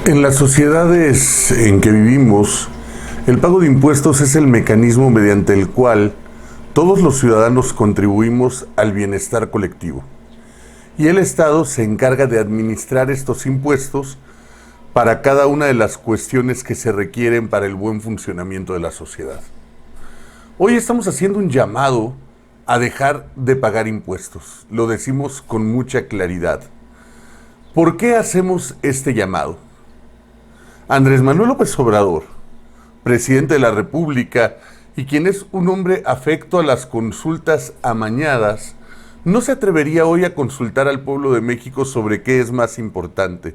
En las sociedades en que vivimos, el pago de impuestos es el mecanismo mediante el cual todos los ciudadanos contribuimos al bienestar colectivo. Y el Estado se encarga de administrar estos impuestos para cada una de las cuestiones que se requieren para el buen funcionamiento de la sociedad. Hoy estamos haciendo un llamado a dejar de pagar impuestos. Lo decimos con mucha claridad. ¿Por qué hacemos este llamado? Andrés Manuel López Obrador, presidente de la República y quien es un hombre afecto a las consultas amañadas, no se atrevería hoy a consultar al pueblo de México sobre qué es más importante.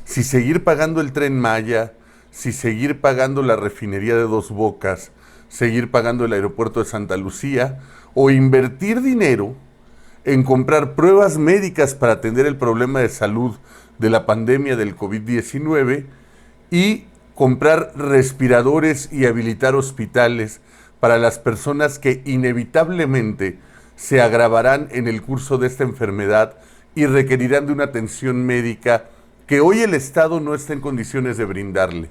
Si seguir pagando el Tren Maya, si seguir pagando la refinería de Dos Bocas, seguir pagando el aeropuerto de Santa Lucía o invertir dinero en comprar pruebas médicas para atender el problema de salud de la pandemia del COVID-19 y comprar respiradores y habilitar hospitales para las personas que inevitablemente se agravarán en el curso de esta enfermedad y requerirán de una atención médica que hoy el Estado no está en condiciones de brindarle.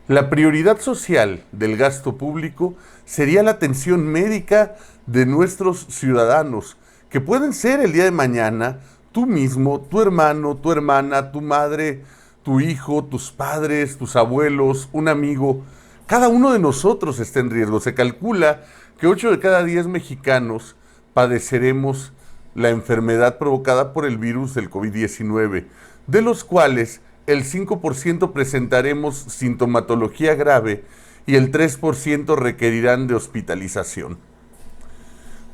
La prioridad social del gasto público sería la atención médica de nuestros ciudadanos, que pueden ser el día de mañana tú mismo, tu hermano, tu hermana, tu madre, tu hijo, tus padres, tus abuelos, un amigo. Cada uno de nosotros está en riesgo. Se calcula que 8 de cada 10 mexicanos padeceremos la enfermedad provocada por el virus del COVID-19, de los cuales el 5% presentaremos sintomatología grave y el 3% requerirán de hospitalización.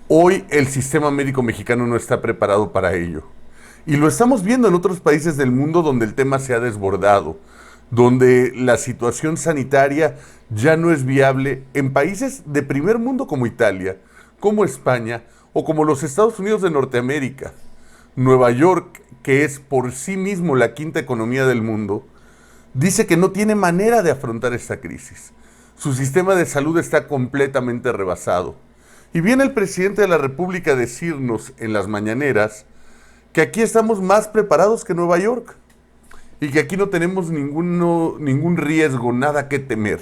Hoy el sistema médico mexicano no está preparado para ello. Y lo estamos viendo en otros países del mundo donde el tema se ha desbordado, donde la situación sanitaria ya no es viable en países de primer mundo como Italia, como España o como los Estados Unidos de Norteamérica. Nueva York, que es por sí mismo la quinta economía del mundo, dice que no tiene manera de afrontar esta crisis. Su sistema de salud está completamente rebasado. Y viene el presidente de la República a decirnos en las mañaneras que aquí estamos más preparados que Nueva York y que aquí no tenemos ningún riesgo, nada que temer.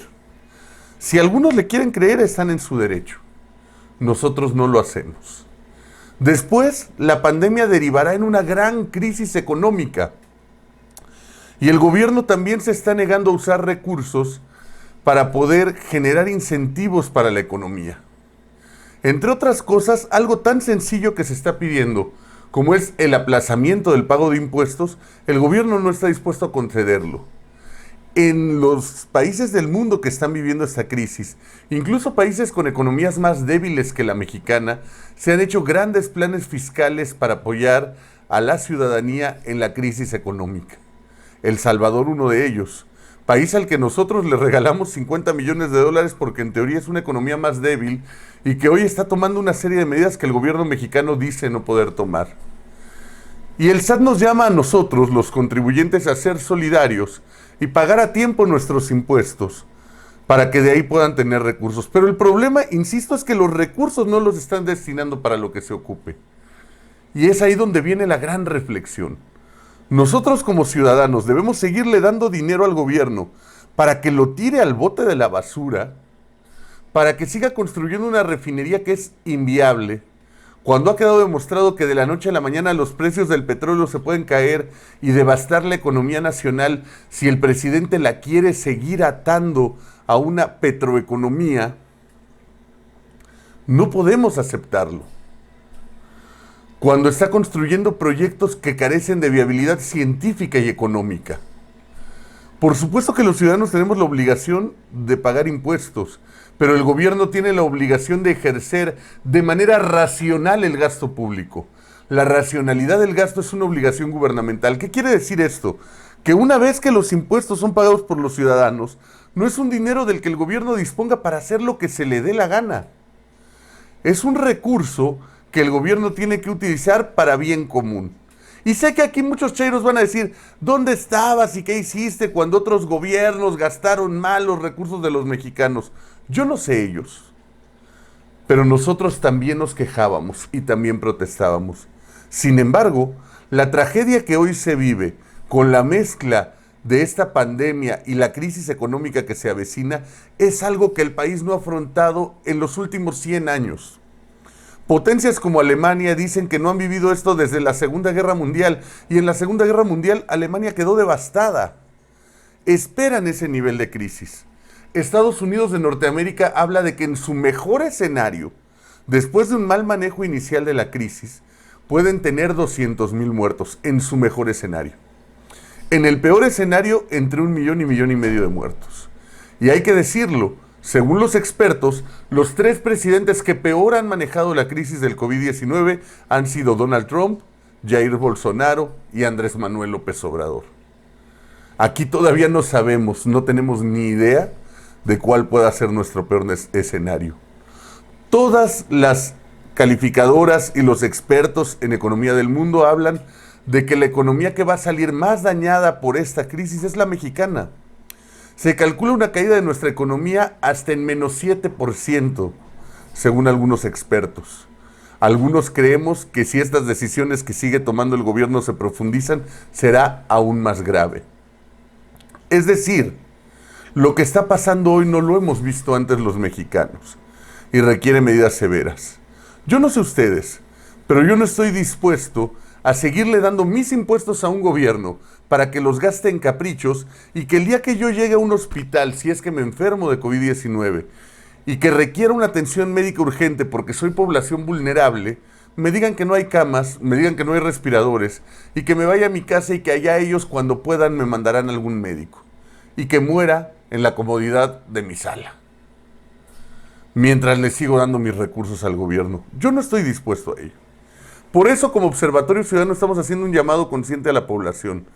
Si algunos le quieren creer, están en su derecho. Nosotros no lo hacemos. Después, la pandemia derivará en una gran crisis económica y el gobierno también se está negando a usar recursos para poder generar incentivos para la economía. Entre otras cosas, algo tan sencillo que se está pidiendo como es el aplazamiento del pago de impuestos, el gobierno no está dispuesto a concederlo. En los países del mundo que están viviendo esta crisis, incluso países con economías más débiles que la mexicana, se han hecho grandes planes fiscales para apoyar a la ciudadanía en la crisis económica. El Salvador, uno de ellos, país al que nosotros le regalamos 50 millones de dólares porque en teoría es una economía más débil y que hoy está tomando una serie de medidas que el gobierno mexicano dice no poder tomar. Y el SAT nos llama a nosotros, los contribuyentes, a ser solidarios y pagar a tiempo nuestros impuestos para que de ahí puedan tener recursos. Pero el problema, insisto, es que los recursos no los están destinando para lo que se ocupe. Y es ahí donde viene la gran reflexión. Nosotros como ciudadanos debemos seguirle dando dinero al gobierno para que lo tire al bote de la basura, para que siga construyendo una refinería que es inviable, cuando ha quedado demostrado que de la noche a la mañana los precios del petróleo se pueden caer y devastar la economía nacional si el presidente la quiere seguir atando a una petroeconomía. No podemos aceptarlo. Cuando está construyendo proyectos que carecen de viabilidad científica y económica. Por supuesto que los ciudadanos tenemos la obligación de pagar impuestos, pero el gobierno tiene la obligación de ejercer de manera racional el gasto público. La racionalidad del gasto es una obligación gubernamental. ¿Qué quiere decir esto? Que una vez que los impuestos son pagados por los ciudadanos, no es un dinero del que el gobierno disponga para hacer lo que se le dé la gana. Es un recurso que el gobierno tiene que utilizar para bien común. Y sé que aquí muchos chairos van a decir, ¿dónde estabas y qué hiciste cuando otros gobiernos gastaron mal los recursos de los mexicanos? Yo no sé ellos, pero nosotros también nos quejábamos y también protestábamos. Sin embargo, la tragedia que hoy se vive con la mezcla de esta pandemia y la crisis económica que se avecina es algo que el país no ha afrontado en los últimos 100 años. Potencias como Alemania dicen que no han vivido esto desde la Segunda Guerra Mundial, y en la Segunda Guerra Mundial Alemania quedó devastada. Esperan ese nivel de crisis. Estados Unidos de Norteamérica habla de que en su mejor escenario, después de un mal manejo inicial de la crisis, pueden tener 200,000 muertos en su mejor escenario. En el peor escenario, entre 1,000,000 y 1,500,000 de muertos. Y hay que decirlo, según los expertos, los 3 presidentes que peor han manejado la crisis del COVID-19 han sido Donald Trump, Jair Bolsonaro y Andrés Manuel López Obrador. Aquí todavía no sabemos, no tenemos ni idea de cuál pueda ser nuestro peor escenario. Todas las calificadoras y los expertos en economía del mundo hablan de que la economía que va a salir más dañada por esta crisis es la mexicana. Se calcula una caída de nuestra economía hasta en menos 7%, según algunos expertos. Algunos creemos que si estas decisiones que sigue tomando el gobierno se profundizan, será aún más grave. Es decir, lo que está pasando hoy no lo hemos visto antes los mexicanos y requiere medidas severas. Yo no sé ustedes, pero yo no estoy dispuesto a seguirle dando mis impuestos a un gobierno para que los gaste en caprichos y que el día que yo llegue a un hospital, si es que me enfermo de COVID-19 y que requiera una atención médica urgente porque soy población vulnerable, me digan que no hay camas, me digan que no hay respiradores y que me vaya a mi casa y que allá ellos cuando puedan me mandarán algún médico y que muera en la comodidad de mi sala, mientras le sigo dando mis recursos al gobierno. Yo no estoy dispuesto a ello. Por eso, como Observatorio Ciudadano, estamos haciendo un llamado consciente a la población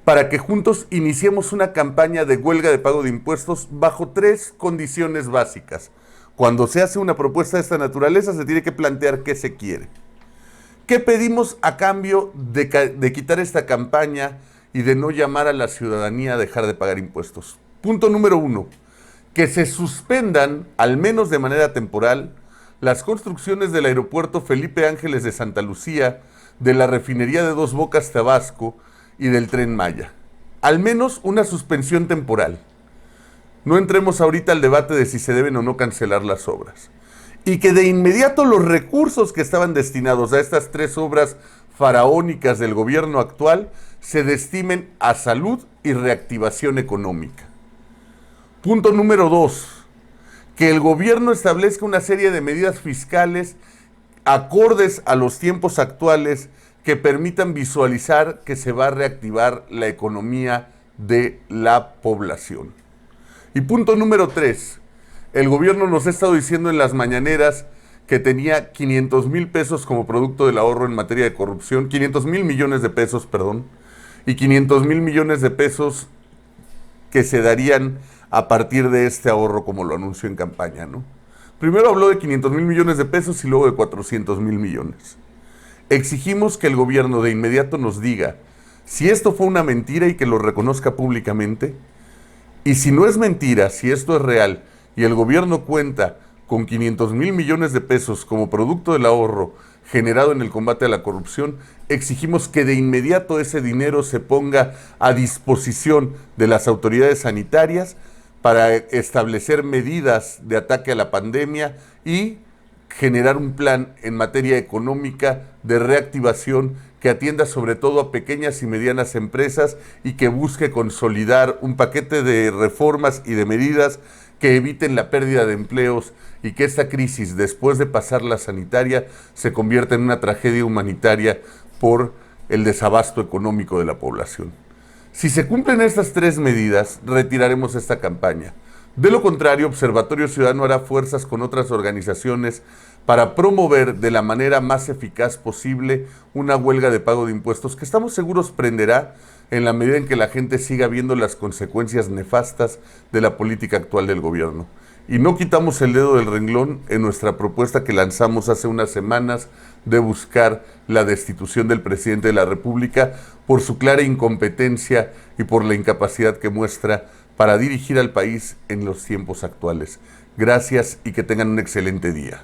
para que juntos iniciemos una campaña de huelga de pago de impuestos bajo 3 condiciones básicas. Cuando se hace una propuesta de esta naturaleza, se tiene que plantear qué se quiere. ¿Qué pedimos a cambio de quitar esta campaña y de no llamar a la ciudadanía a dejar de pagar impuestos? Punto número 1, que se suspendan, al menos de manera temporal, las construcciones del aeropuerto Felipe Ángeles de Santa Lucía, de la refinería de Dos Bocas Tabasco y del Tren Maya. Al menos una suspensión temporal. No entremos ahorita al debate de si se deben o no cancelar las obras. Y que de inmediato los recursos que estaban destinados a estas 3 obras faraónicas del gobierno actual se destinen a salud y reactivación económica. Punto número 2. Que el gobierno establezca una serie de medidas fiscales acordes a los tiempos actuales que permitan visualizar que se va a reactivar la economía de la población. Y punto número 3, el gobierno nos ha estado diciendo en las mañaneras que tenía 500,000 pesos como producto del ahorro en materia de corrupción, 500,000 millones de pesos, perdón, y 500,000 millones de pesos que se darían a partir de este ahorro, como lo anunció en campaña, ¿no? Primero habló de 500,000 millones de pesos y luego de 400,000 millones. Exigimos que el gobierno de inmediato nos diga si esto fue una mentira y que lo reconozca públicamente. Y si no es mentira, si esto es real y el gobierno cuenta con 500,000 millones de pesos como producto del ahorro generado en el combate a la corrupción, exigimos que de inmediato ese dinero se ponga a disposición de las autoridades sanitarias para establecer medidas de ataque a la pandemia y generar un plan en materia económica de reactivación que atienda sobre todo a pequeñas y medianas empresas y que busque consolidar un paquete de reformas y de medidas que eviten la pérdida de empleos y que esta crisis, después de pasar la sanitaria, se convierta en una tragedia humanitaria por el desabasto económico de la población. Si se cumplen estas 3 medidas, retiraremos esta campaña. De lo contrario, Observatorio Ciudadano hará fuerzas con otras organizaciones para promover de la manera más eficaz posible una huelga de pago de impuestos que estamos seguros prenderá en la medida en que la gente siga viendo las consecuencias nefastas de la política actual del gobierno. Y no quitamos el dedo del renglón en nuestra propuesta que lanzamos hace unas semanas de buscar la destitución del presidente de la República por su clara incompetencia y por la incapacidad que muestra para dirigir al país en los tiempos actuales. Gracias y que tengan un excelente día.